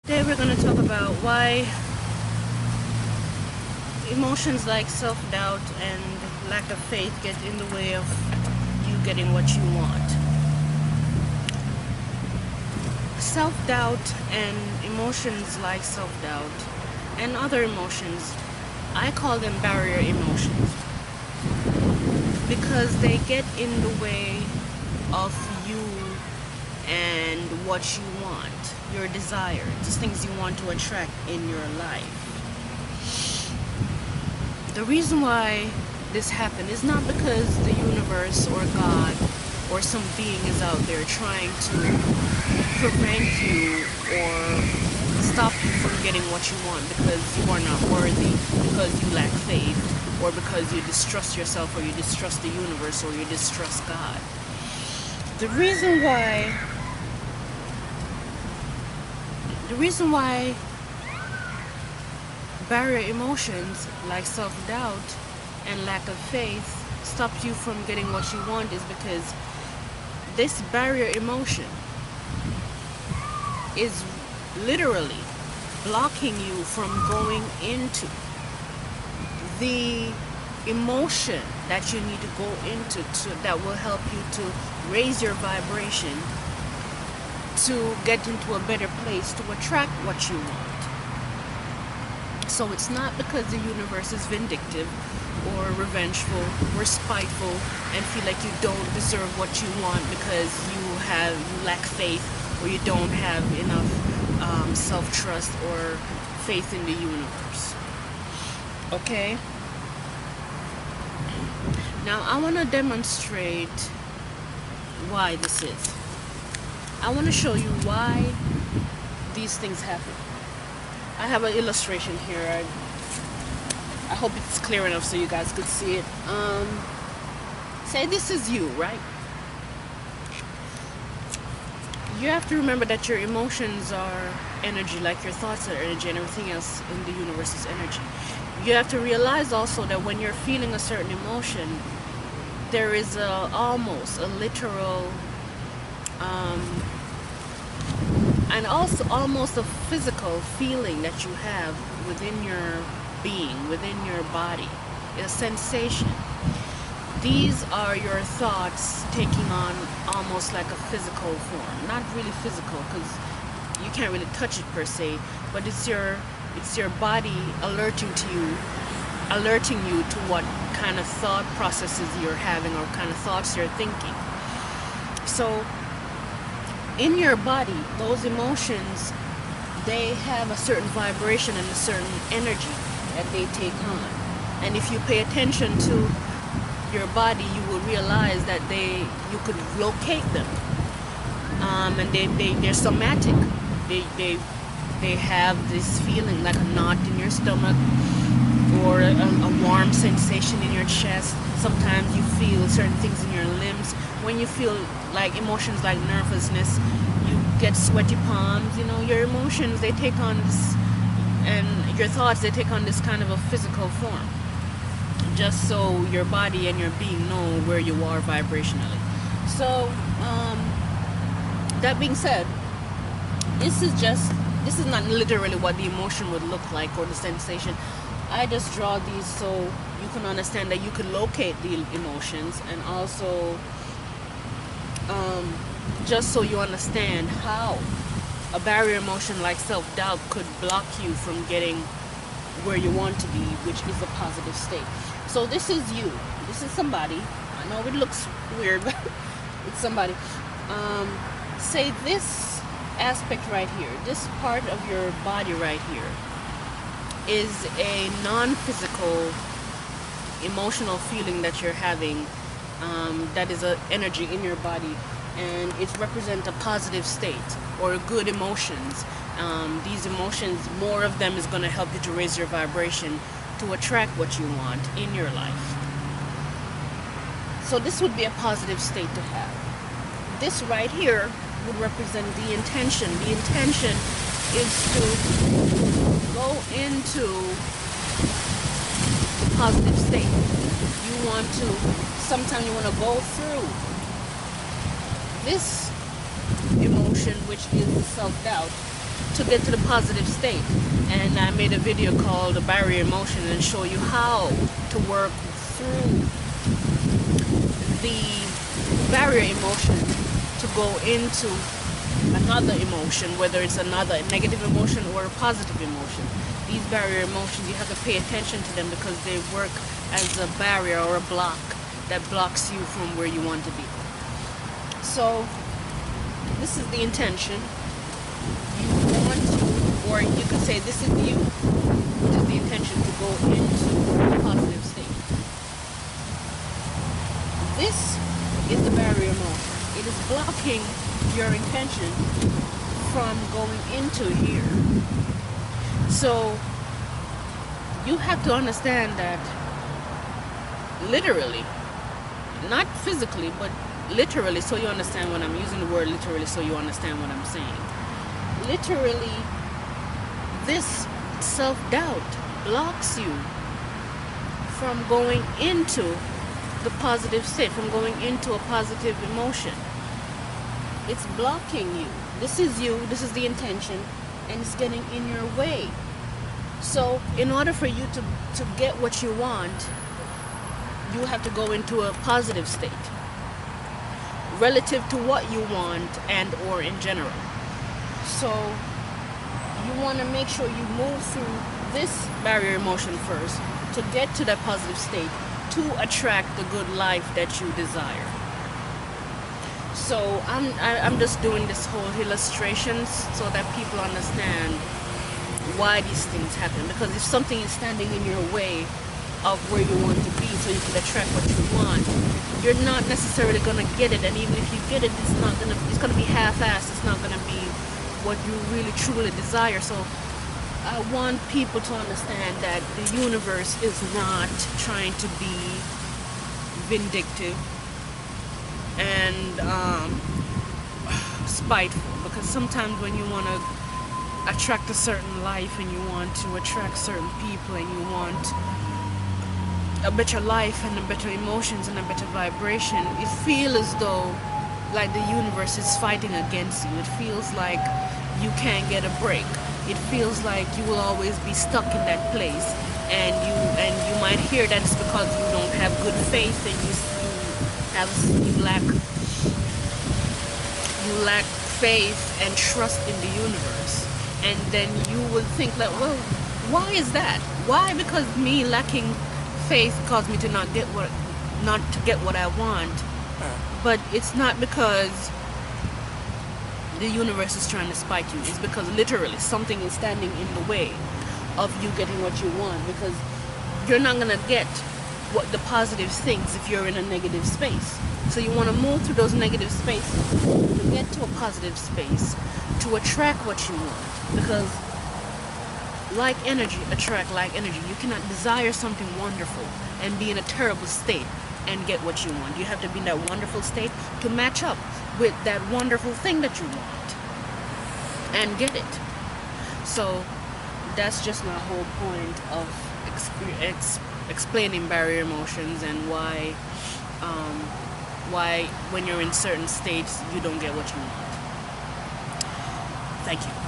Today we're going to talk about why emotions like self-doubt and lack of faith get in the way of you getting what you want. Self-doubt and emotions like self-doubt and other emotions, I call them barrier emotions because they get in the way of you and what you want, your desires, the things you want to attract in your life. The reason why this happened is not because the universe or God or some being is out there trying to prevent you or stop you from getting what you want because you are not worthy, because you lack faith, or because you distrust yourself, or you distrust the universe, or you distrust God. The reason why barrier emotions like self-doubt and lack of faith stop you from getting what you want is because this barrier emotion is literally blocking you from going into the emotion that you need to go into that will help you to raise your vibration to get into a better place to attract what you want. So it's not because the universe is vindictive or revengeful or spiteful and feel like you don't deserve what you want because you lack faith or you don't have enough self-trust or faith in the universe. Okay? Now I want to demonstrate why this is. I want to show you why these things happen. I have an illustration here. I hope it's clear enough so you guys could see it. Say this is you, right? You have to remember that your emotions are energy, like your thoughts are energy, and everything else in the universe is energy. You have to realize also that when you're feeling a certain emotion, there is almost a literal and also almost a physical feeling that you have within your being, within your body, a sensation. These are your thoughts taking on almost like a physical form. Not really physical because you can't really touch it per se, but it's your body alerting you to what kind of thought processes you're having or kind of thoughts you're thinking. So in your body, those emotions, they have a certain vibration and a certain energy that they take on. And if you pay attention to your body, you will realize that you could locate them. And they're somatic. They have this feeling like a knot in your stomach or a warm sensation in your chest. Sometimes you feel certain things in your limbs. When you feel like emotions like nervousness, you get sweaty palms. Your emotions, they take on this, and your thoughts, they take on this kind of a physical form, just so your body and your being know where you are vibrationally. So that being said, this is not literally what the emotion would look like or the sensation. I just draw these so you can understand that you can locate the emotions, and also just so you understand how a barrier emotion like self-doubt could block you from getting where you want to be, which is a positive state. So this is you. This is somebody. I know it looks weird, but it's somebody. Say this aspect right here, this part of your body right here, is a non-physical emotional feeling that you're having, that is an energy in your body, and it represents a positive state or good emotions. These emotions, more of them is going to help you to raise your vibration to attract what you want in your life. So this would be a positive state to have. This right here would represent the intention. The intention is to go into the positive state. Sometimes you want to go through this emotion, which is self-doubt, to get to the positive state. And I made a video called the barrier emotion and show you how to work through the barrier emotion to go into another emotion, whether it's another negative emotion or a positive emotion. These barrier emotions, you have to pay attention to them because they work as a barrier or a block that blocks you from where you want to be. So this is the intention. You want to, or you could say this is you, which is the intention to go into a positive state. This is the barrier emotion. It is blocking your intention from going into here. So you have to understand that literally, not physically, but literally, so you understand when I'm using the word literally, so you understand what I'm saying. Literally, this self-doubt blocks you from going into the positive state, from going into a positive emotion. It's blocking you. This is you, this is the intention, and it's getting in your way. So in order for you to get what you want, you have to go into a positive state relative to what you want and or in general. So you want to make sure you move through this barrier emotion first to get to that positive state to attract the good life that you desire. So I'm just doing this whole illustrations so that people understand why these things happen. Because if something is standing in your way of where you want to be so you can attract what you want, you're not necessarily going to get it. And even if you get it, it's going to be half-assed. It's not going to be what you really truly desire. So I want people to understand that the universe is not trying to be vindictive and spiteful, because sometimes when you want to attract a certain life and you want to attract certain people and you want a better life and a better emotions and a better vibration, it feels as though like the universe is fighting against you. It feels like you can't get a break. It feels like you will always be stuck in that place, and you might hear that it's because you don't have good faith and you lack faith and trust in the universe. And then you would think that, well, why is that? Why? Because me lacking faith caused me to not get what I want. But it's not because the universe is trying to spite you. It's because literally something is standing in the way of you getting what you want, because you're not going to get what the positive things if you're in a negative space. So you want to move through those negative spaces to get to a positive space to attract what you want, because like energy attract like energy. You cannot desire something wonderful and be in a terrible state and get what you want. You have to be in that wonderful state to match up with that wonderful thing that you want and get it. So that's just my whole point of explaining barrier emotions and why when you're in certain states you don't get what you want. Thank you.